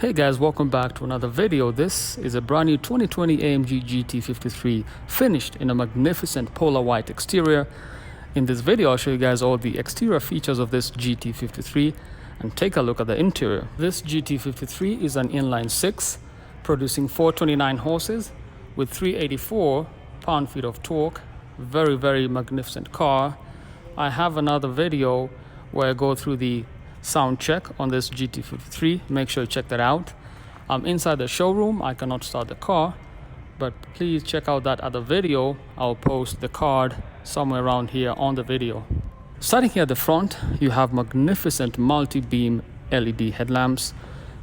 Hey guys, welcome back to another video. This is a brand new 2020 AMG GT53 finished in a magnificent polar white exterior. In this video, I'll show you guys all the exterior features of this GT53 and take a look at the interior. This GT53 is an inline 6 producing 429 horses with 384 pound-feet of torque. Very magnificent car. I have another video where I go through the sound check on this GT53. Make sure you check that out. I'm inside the showroom. I cannot start the car, but please check out that other video. I'll post the card somewhere around here on the video. Starting here at the front, you have magnificent multi-beam LED headlamps.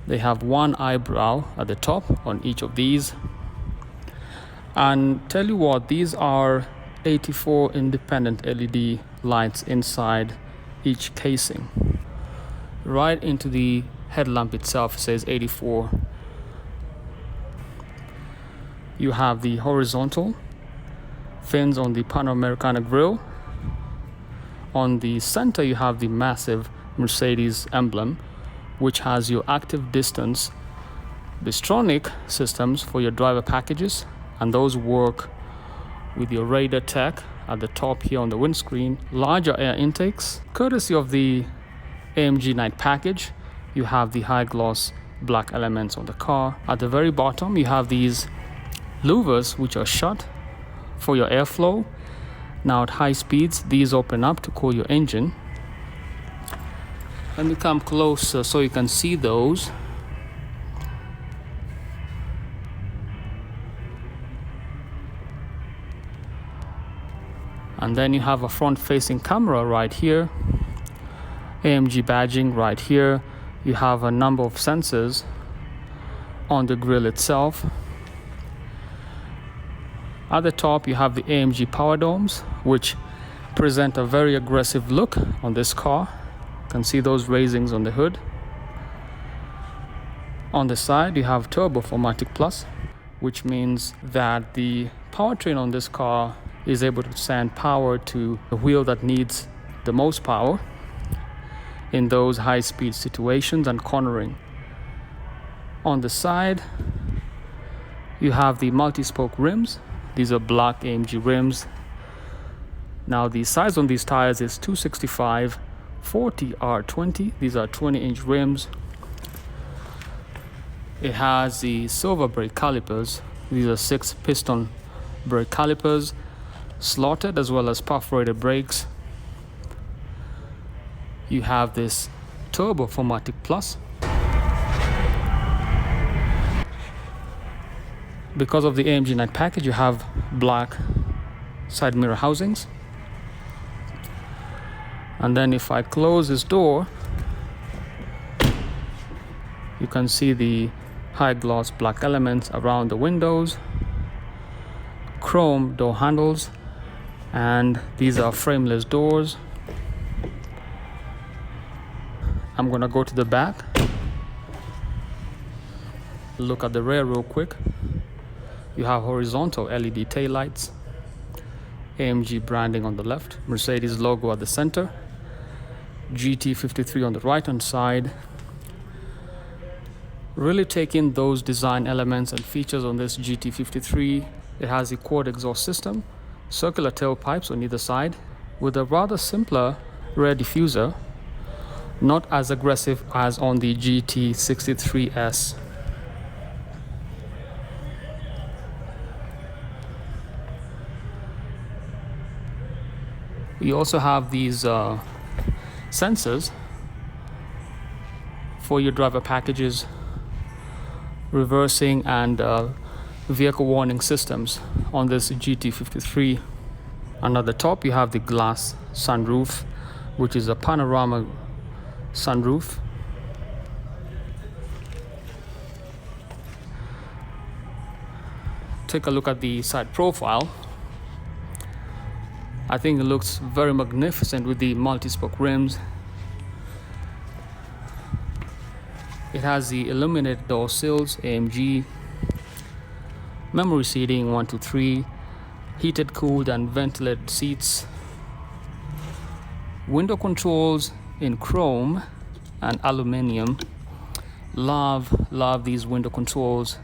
They have one eyebrow at the top on each of these. And tell you what, these are 84 independent LED lights inside each casing. Right into the headlamp itself says 84. You have the horizontal fins on the Panamericana grille. On the center you have the massive Mercedes emblem, which has your active distance Bistronic systems for your driver packages, and those work with your radar tech at the top here on the windscreen. Larger air intakes, courtesy of the AMG night package. You have the high gloss black elements on the car. At the very bottom you have these louvers which are shut for your airflow. Now at high speeds these open up to cool your engine. Let me come closer so you can see those. And then you have a front facing camera right here. AMG badging right here. You have a number of sensors on the grille itself. At the top you have the AMG power domes, which present a very aggressive look on this car. You can see those raisings on the hood. On the side you have Turbo 4MATIC Plus, which means that the powertrain on this car is able to send power to the wheel that needs the most power in those high-speed situations and cornering. On the side you have the multi-spoke rims. These are black AMG rims. Now the size on these tires is 265 40 R20. These are 20-inch rims. It has the silver brake calipers. These are 6-piston brake calipers, slotted as well as perforated brakes. You have this Turbo 4MATIC Plus. Because of the AMG night package, you have black side mirror housings. And then if I close this door, you can see the high gloss black elements around the windows, chrome door handles, and these are frameless doors. I'm gonna go to the back, look at the rear real quick. You have horizontal LED taillights, AMG branding on the left, Mercedes logo at the center, GT53 on the right hand side. Really take in those design elements and features on this GT53. It has a quad exhaust system, circular tailpipes on either side, with a rather simpler rear diffuser, not as aggressive as on the GT63S. We also have these sensors for your driver packages, reversing and vehicle warning systems on this GT53. And at the top you have the glass sunroof, which is a panorama sunroof. Take a look at the side profile. I think it looks very magnificent with the multi-spoke rims. It has the illuminated door sills, AMG, memory seating 1 to 3, heated, cooled and ventilated seats, window controls in chrome and aluminium, Love these window controls,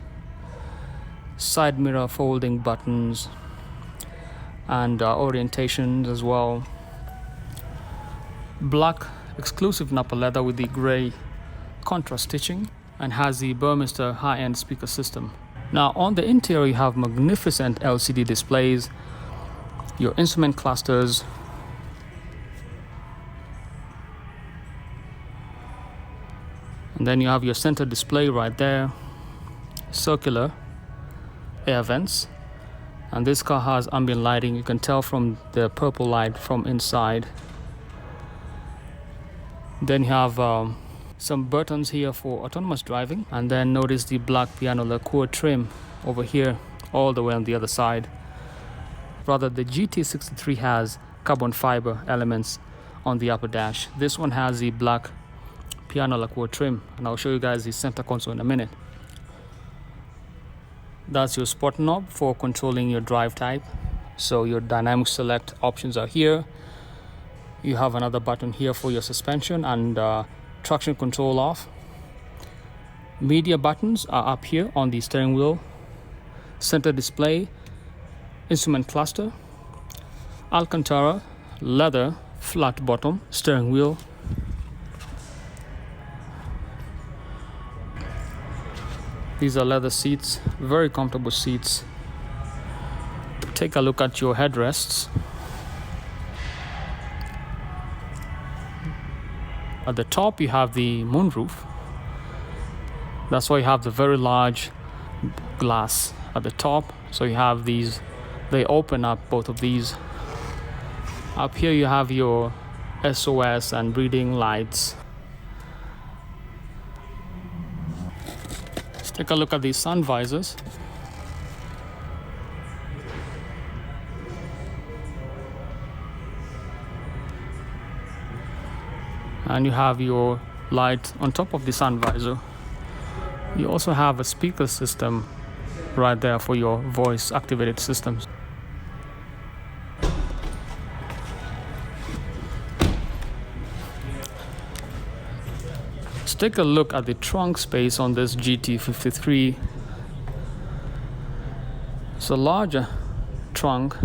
side mirror folding buttons, and orientations as well. Black exclusive Napa leather with the gray contrast stitching, and has the Burmester high-end speaker system. Now on the interior, you have magnificent LCD displays, your instrument clusters, and then you have your center display right there, circular air vents, and this car has ambient lighting. You can tell from the purple light from inside. Then you have some buttons here for autonomous driving, and then notice the black piano lacquer trim over here all the way on the other side. Rather, the GT63 has carbon fiber elements on the upper dash. This one has the black piano lacquer trim, and I'll show you guys the center console in a minute. That's your spot knob for controlling your drive type. So your dynamic select options are here. You have another button here for your suspension and traction control off. Media buttons are up here on the steering wheel. Center display, instrument cluster, Alcantara leather flat bottom steering wheel. These are leather seats, very comfortable seats. Take a look at your headrests. At the top you have the moonroof. That's why you have the very large glass at the top. So you have these, they open up, both of these. Up here you have your SOS and reading lights. Let's take a look at these sun visors. And you have your light on top of the sun visor. You also have a speaker system right there for your voice activated systems. Let's take a look at the trunk space on this GT53. It's a larger trunk.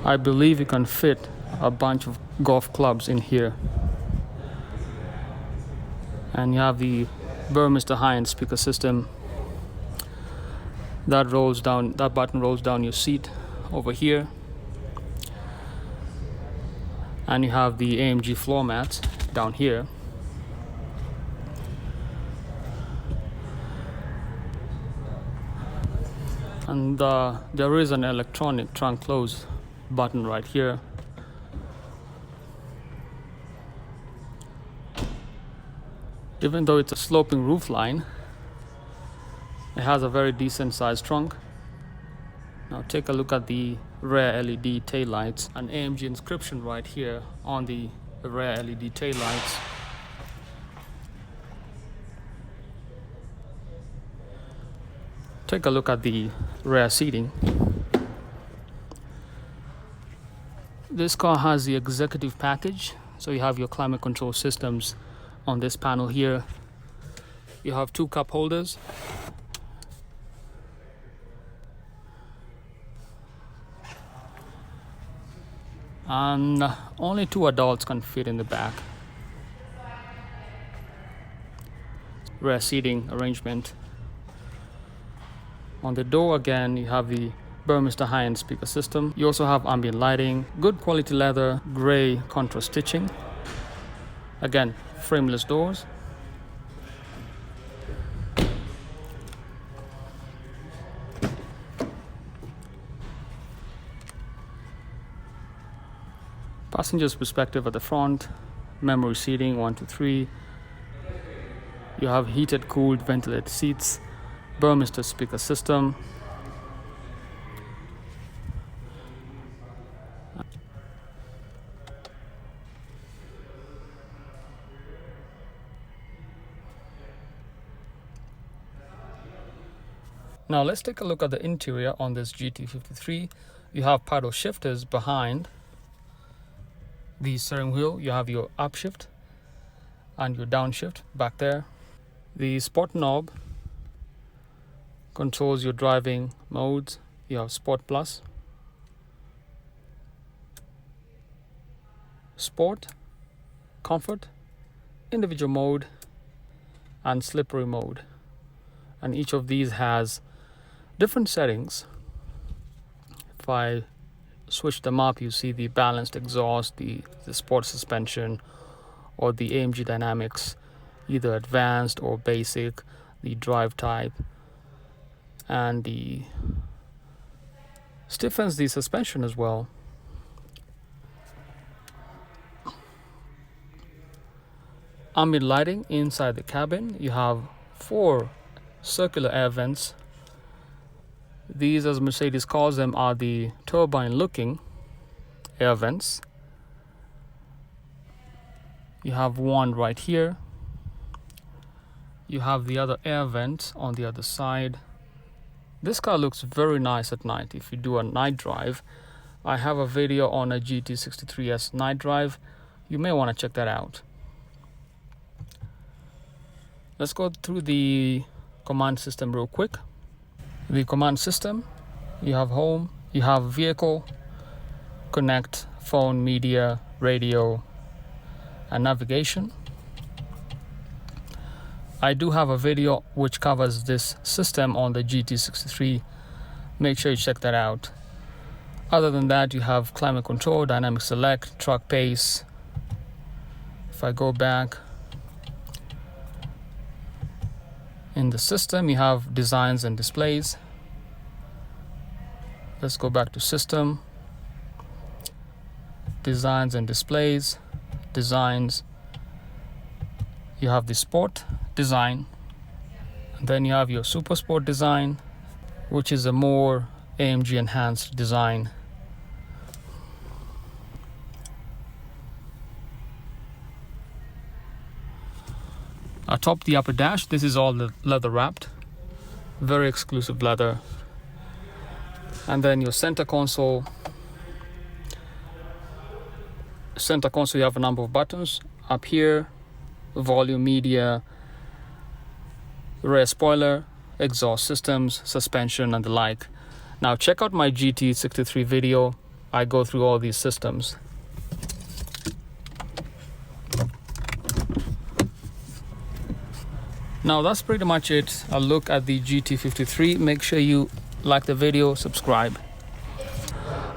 I believe you can fit a bunch of golf clubs in here. And you have the Burmester high-end speaker system. That rolls down, that button rolls down your seat over here. And you have the AMG floor mats down here. And there is an electronic trunk close button right here. Even though it's a sloping roof line, it has a very decent sized trunk. Now take a look at the rear LED tail lights. An AMG inscription right here on the rear LED tail lights. Take a look at the rear seating. This car has the executive package, so you have your climate control systems on this panel here. You have 2 cup holders. And only 2 adults can fit in the back. Rear seating arrangement. On the door again, you have the Burmester high-end speaker system. You also have ambient lighting, good quality leather, gray contrast stitching. Again, frameless doors. Passenger's perspective at the front, memory seating 1 to 3. You have heated, cooled, ventilated seats, Burmester speaker system. Now let's take a look at the interior on this GT53. You have paddle shifters behind the steering wheel. You have your upshift and your downshift back there. The sport knob controls your driving modes. You have Sport Plus, Sport, Comfort, Individual mode, and Slippery mode. And each of these has different settings. If I switch them up, you see the balanced exhaust, the sport suspension, or the AMG dynamics, either advanced or basic, the drive type, and the stiffens the suspension as well. Ambient lighting inside the cabin. You have 4 circular air vents. These, as Mercedes calls them, are the turbine-looking air vents. You have one right here. You have the other air vent on the other side. This car looks very nice at night if you do a night drive. I have a video on a GT63S night drive. You may want to check that out. Let's go through the command system real quick. The command system, you have home, you have vehicle, connect, phone, media, radio, and navigation. I do have a video which covers this system on the GT63. Make sure you check that out. Other than that, you have climate control, dynamic select, truck pace. If I go back in the system, you have designs and displays. Let's go back to system, designs and displays, designs. You have the sport design, and then you have your super sport design, which is a more AMG enhanced design. Atop the upper dash, this is all the leather wrapped, very exclusive leather. And then your center console. Center console, you have a number of buttons. Up here, volume, media, rear spoiler, exhaust systems, suspension, and the like. Now check out my GT63 video. I go through all these systems. Now that's pretty much it. A look at the GT53. Make sure you like the video, subscribe.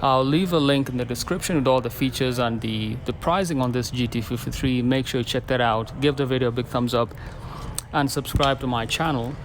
I'll leave a link in the description with all the features and the pricing on this GT53. Make sure you check that out. Give the video a big thumbs up and subscribe to my channel.